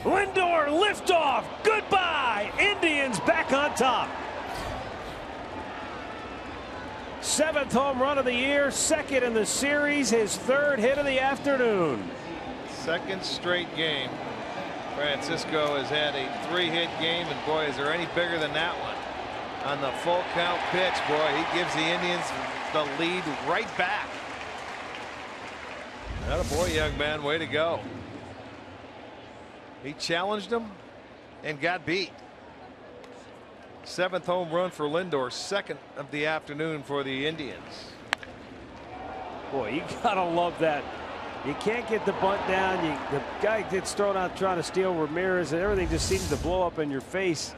Lindor liftoff. Goodbye. Indians back on top. 7th home run of the year, 2nd in the series, his 3rd hit of the afternoon. 2nd straight game. Francisco has had a 3-hit game, and boy, is there any bigger than that one. On the full count pitch, boy, he gives the Indians the lead right back. Attaboy, young man, way to go. He challenged him and got beat. 7th home run for Lindor, 2nd of the afternoon for the Indians. Boy, you gotta love that. You can't get the bunt down. The guy gets thrown out trying to steal Ramirez, and everything just seems to blow up in your face.